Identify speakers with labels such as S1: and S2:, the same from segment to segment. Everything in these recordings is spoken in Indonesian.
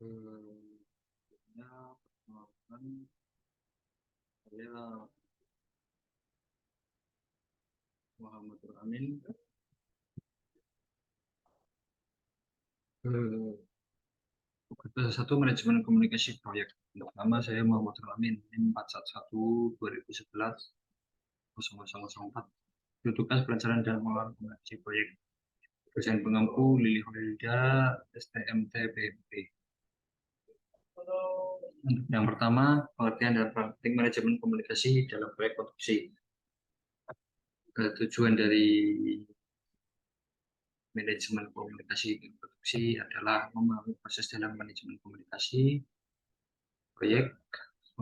S1: Ya, perkenalkan, saya Muhammad Amin. Tugas satu manajemen komunikasi proyek. Untuk nama saya Muhammad Amin, NIM 411-2011-00004. Tugas perencanaan dan pengelolaan komunikasi proyek. Dosen pengampu Lili Holida, STMT BMP. Untuk yang pertama, pengertian dan praktik manajemen komunikasi dalam proyek produksi. Tujuan dari manajemen komunikasi dan produksi adalah memahami proses dalam manajemen komunikasi proyek,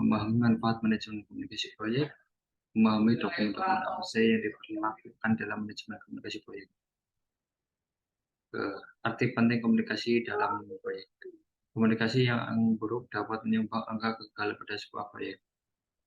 S1: memahami manfaat manajemen komunikasi proyek, memahami dokumen-dokumen apa saja yang diperlakukan dalam manajemen komunikasi proyek. Arti penting komunikasi dalam proyek. Komunikasi yang buruk dapat menyumbang angka kegagalan pada sebuah proyek.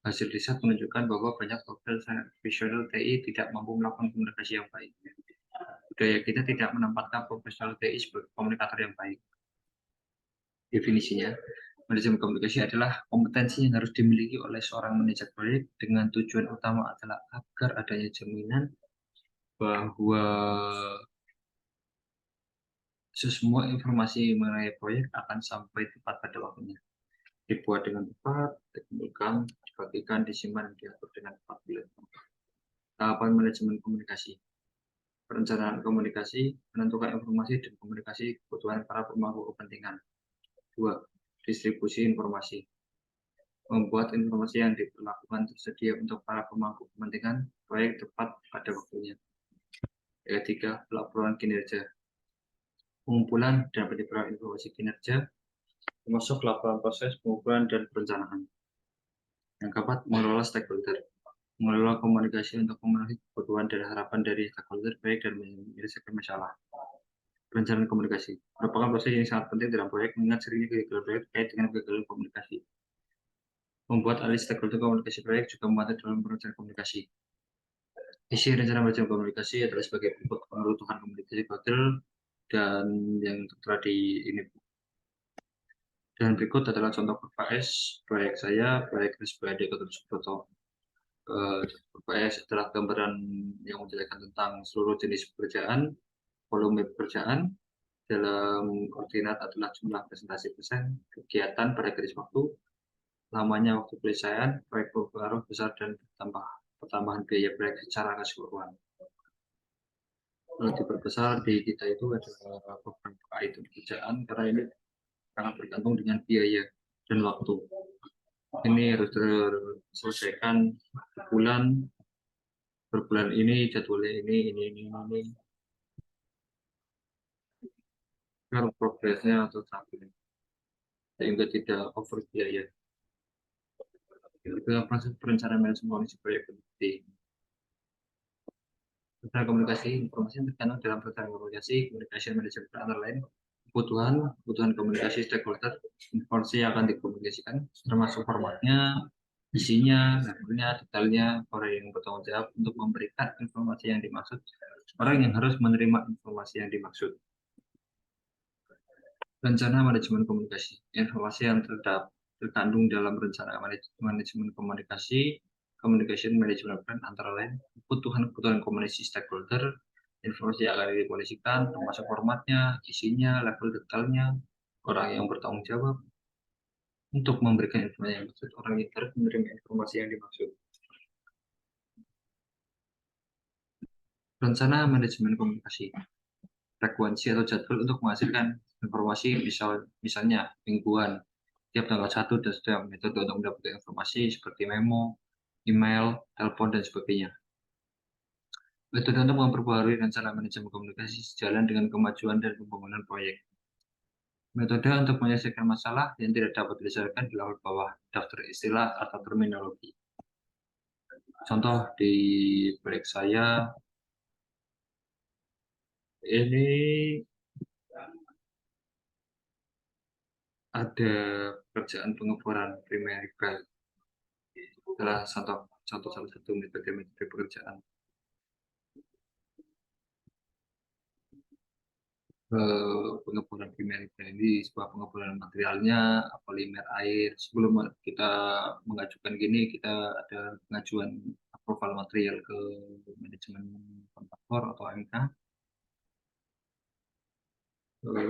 S1: Hasil riset menunjukkan bahwa banyak profesional TI tidak mampu melakukan komunikasi yang baik. Budaya kita tidak menempatkan profesional TI sebagai komunikator yang baik. Definisinya, manajemen komunikasi adalah kompetensi yang harus dimiliki oleh seorang manajer proyek dengan tujuan utama adalah agar adanya jaminan bahwa semua informasi mengenai proyek akan sampai tepat pada waktunya, dibuat dengan tepat, dikumpulkan, dibagikan, disimpan, dan diatur dengan tepat. Tahapan manajemen komunikasi. Perencanaan komunikasi, menentukan informasi dan komunikasi kebutuhan para pemangku kepentingan. 2. Distribusi informasi. Membuat informasi yang diperlakukan tersedia untuk para pemangku kepentingan proyek tepat pada waktunya. Yang ketiga, pelaporan kinerja. Pengumpulan dan penyebaran informasi kinerja, termasuk laporan proses, pengumpulan, dan perencanaan. Yang keempat, mengelola stakeholder. Mengelola komunikasi untuk memenuhi kebutuhan dan harapan dari stakeholder baik dan menyelesaikan masalah. Perencanaan komunikasi merupakan proses yang sangat penting dalam proyek mengingat seringnya kegagalan proyek terkait dengan kegagalan komunikasi. Membuat alih stakeholder komunikasi proyek juga membantu dalam perencanaan komunikasi. Isi rencana manajemen komunikasi adalah sebagai bentuk pengerutuhan komunikasi gagal dan yang tertera di ini. Dan berikut adalah contoh PKS proyek saya, proyek SPAD Gatot Subroto. PKS adalah gambaran yang menjelaskan tentang seluruh jenis pekerjaan, volume pekerjaan, dalam koordinat adalah jumlah presentasi persen, kegiatan pada garis waktu, lamanya waktu penyelesaian, proyek berpengaruh besar dan pertambahan biaya proyek secara keseluruhan. Kalau diperbesar di kita itu ada beberapa item pekerjaan karena ini sangat bergantung dengan biaya dan waktu. Ini harus terselesaikan berbulan ini jadwalnya ini. Agar progresnya atau stabil sehingga tidak over biaya. Itu proses perencanaan manajemen kondisi proyek penting. Perencanaan komunikasi informasi yang terkandung dalam perencanaan komunikasi manajemen antara lain kebutuhan komunikasi stakeholder, informasi yang akan dikomunikasikan, termasuk formatnya, isinya, levelnya, detailnya, orang yang bertanggung jawab untuk memberikan informasi yang dimaksud, orang yang harus menerima informasi yang dimaksud. Rencana manajemen komunikasi, informasi yang terkandung dalam rencana manajemen komunikasi, communication management plan antara lain kebutuhan komunikasi stakeholder, informasi yang akan dikomunikasikan, termasuk formatnya, isinya, level detailnya, orang yang bertanggung jawab untuk memberikan informasi yang dimaksud, orang yang harus menerima informasi yang dimaksud. Rencana manajemen komunikasi, frekuensi atau jadwal untuk menghasilkan informasi misalnya mingguan, tiap tanggal 1 dan setiap metode untuk mendapatkan informasi seperti memo, email, telepon, dan sebagainya. Metode untuk memperbarui rencana manajemen komunikasi sejalan dengan kemajuan dan pembangunan proyek. Metode untuk menyelesaikan masalah yang tidak dapat diselesaikan di bawah daftar istilah atau terminologi. Contoh di proyek saya ini ada pekerjaan pengeboran primary well. Adalah salah satu metode pekerjaan. pengeboran primer ini sebuah pengeboran materialnya, polimer air. Sebelum kita mengajukan gini, kita ada pengajuan approval material ke manajemen kontraktor atau MK.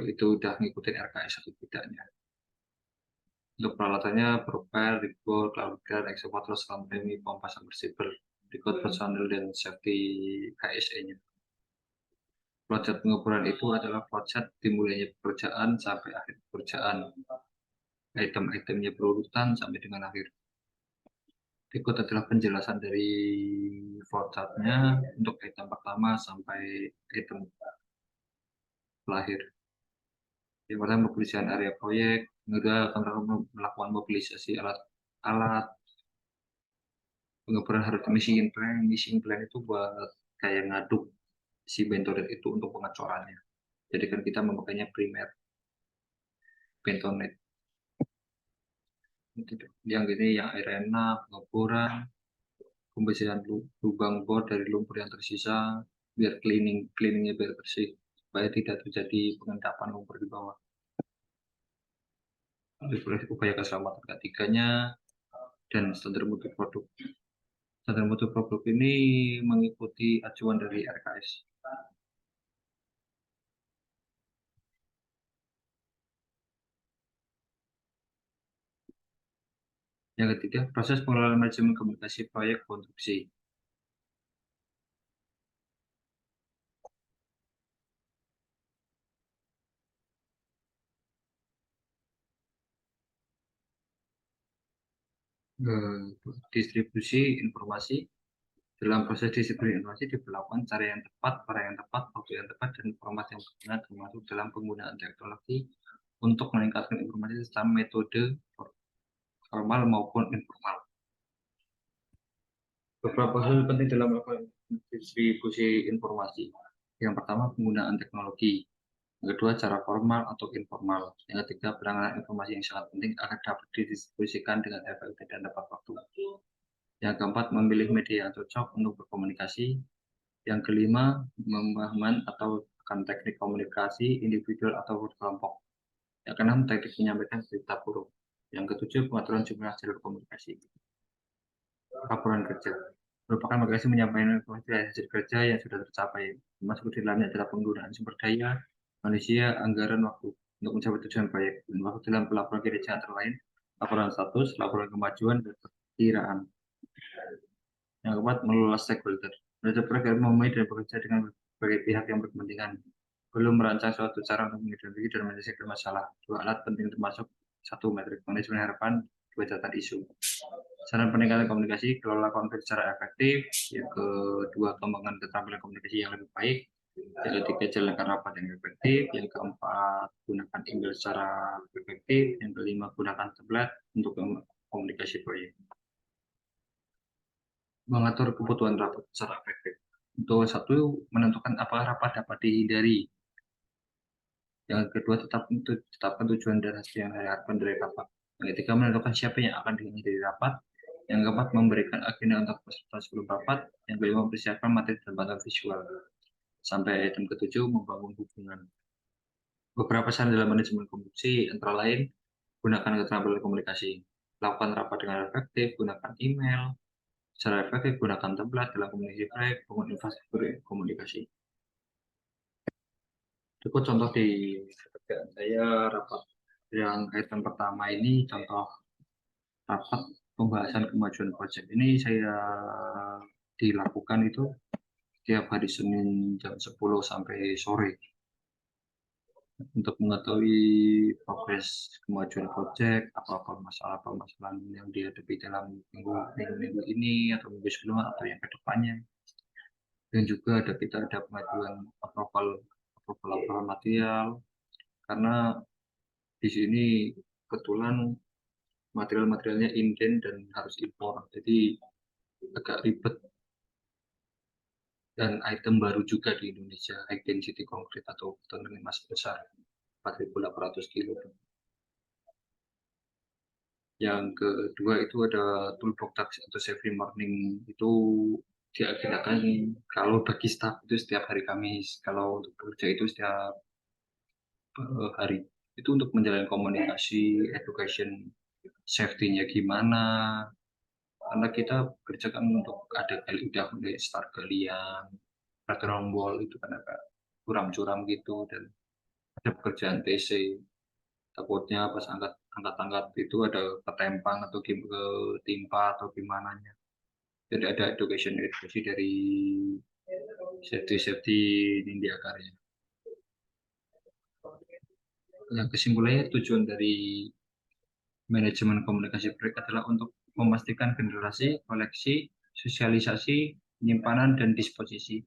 S1: Itu udah ngikutin RKS atau tidaknya. Untuk peralatannya, propel, rigor, cloudguard, excavator, sampai pompa submersible, record personal dan safety KSE-nya. Project pengeboran itu adalah project dimulainya pekerjaan sampai akhir pekerjaan. Item-itemnya berurutan sampai dengan akhir. Berikut adalah penjelasan dari flowchart-nya untuk item pertama sampai item terakhir. Yang pertama, mobilisasi area proyek. Yang kedua, akan melakukan mobilisasi alat. Pengeboran harus mission plan. Mission plan itu buat kayak ngaduk si bentonet itu untuk pengecorannya. Jadi kan kita memakainya primer bentonet. Yang ini yang arena, pengeboran, pembersihan lubang bor dari lumpur yang tersisa, biar cleaningnya biar bersih, supaya tidak terjadi pengendapan lumpur di bawah. Upaya keselamatan ketiganya dan standar mutu produk. Standar mutu produk ini mengikuti acuan dari RKS. Yang ketiga, proses pengelolaan manajemen komunikasi proyek konstruksi. Distribusi informasi. Dalam proses distribusi informasi diberlakukan cara yang tepat, pada yang tepat, waktu yang tepat, dan format yang benar, termasuk dalam penggunaan teknologi untuk meningkatkan informasi secara metode formal maupun informal. Beberapa hal penting dalam melakukan distribusi informasi. Yang pertama, penggunaan teknologi. Yang kedua, cara formal atau informal. Yang ketiga, penanganan informasi yang sangat penting agar dapat didistribusikan dengan efektif dan tepat waktu. Yang keempat, memilih media yang cocok untuk berkomunikasi. Yang kelima, pemahaman atau akan teknik komunikasi individual atau kelompok. Yang keenam, teknik menyampaikan berita buruk. Yang ketujuh, pengaturan jumlah jalur komunikasi. Laporan kerja merupakan bagasi menyampaikan informasi hasil kerja yang sudah tercapai, termasuk di dalamnya adalah penggunaan sumber daya, manusia, anggaran, waktu untuk mencapai tujuan proyek. Dan waktu dalam pelaporan kinerja antara lain laporan status, laporan kemajuan, dan perkiraan. Yang keempat, mengelola stakeholder. Manajer proyek harus memahami dan bekerja dengan berbagai pihak yang berkepentingan. Belum merancang suatu cara untuk mengidentifikasi dan menyelesaikan masalah. Dua alat penting termasuk satu, metrik manajemen harapan, dua, catatan isu. Saran peningkatan komunikasi, kelola konflik secara efektif. Yang kedua, kembangkan keterampilan komunikasi yang lebih baik. Yang ketiga, jalankan rapat yang efektif. Yang keempat, gunakan email secara efektif. Yang kelima, gunakan template untuk komunikasi proyek. Mengatur kebutuhan rapat secara efektif. Untuk satu, menentukan apakah rapat dapat dihindari. Yang kedua, tetapkan tujuan dan hasil yang diharapkan dari rapat. Yang ketiga, menentukan siapa yang akan dihindari rapat. Yang keempat, memberikan agenda untuk peserta sebelum rapat. Yang kelima, mempersiapkan materi dan bantuan visual. Sampai item ketujuh, membangun hubungan. Beberapa saran dalam manajemen komunikasi antara lain, gunakan keterampilan komunikasi. Lakukan rapat dengan efektif, gunakan email. Secara efektif, gunakan template dalam komunikasi proyek, bangun infrastruktur komunikasi. Cukup contoh di pekerjaan saya rapat yang item pertama ini contoh rapat pembahasan kemajuan proyek ini saya dilakukan itu setiap hari Senin jam 10 sampai sore untuk mengetahui progres kemajuan proyek, apa-apa masalah-permasalahan yang dihadapi dalam minggu ini atau minggu sebelumnya atau yang kedepannya. Dan juga kita ada pengajuan approval laporan material karena di sini kebetulan materialnya inden dan harus impor, jadi agak ribet. Dan item baru juga di Indonesia, high density concrete atau beton dengan massa besar 4.800 kilo. Yang kedua itu ada toolbox atau safety morning, itu diagendakan kalau bagi staff itu setiap hari Kamis, kalau untuk bekerja itu setiap hari. Itu untuk menjalin komunikasi, education, safety-nya gimana. Karena kita kerjakan untuk ada kali udah mulai start galian, peraturan wall itu kan agak curam-curam gitu, dan ada pekerjaan TC. Takutnya pas angkat-angkat itu ada ketempang atau ketimpa atau gimana. Jadi ada education edukasi dari safety Nindya Karya. Yang kesimpulannya, tujuan dari manajemen komunikasi proyek adalah untuk memastikan generasi, koleksi, sosialisasi, penyimpanan, dan disposisi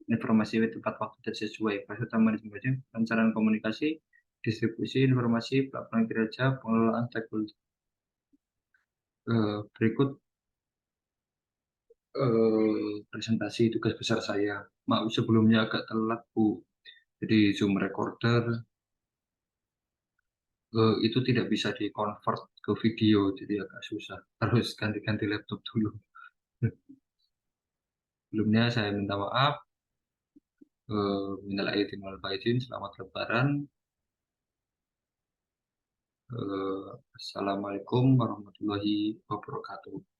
S1: informasi tepat waktu dan sesuai. Proses utama manajemen perencanaan komunikasi, distribusi informasi, pelaporan kinerja, pengelolaan stakeholder. Berikut presentasi tugas besar saya. Maaf sebelumnya agak telat, Bu. Jadi Zoom recorder itu tidak bisa di-convert ke video, jadi agak susah. Harus ganti-ganti laptop dulu. Sebelumnya saya minta maaf. Minal aidin wal faizin. Selamat Lebaran. Assalamualaikum warahmatullahi wabarakatuh.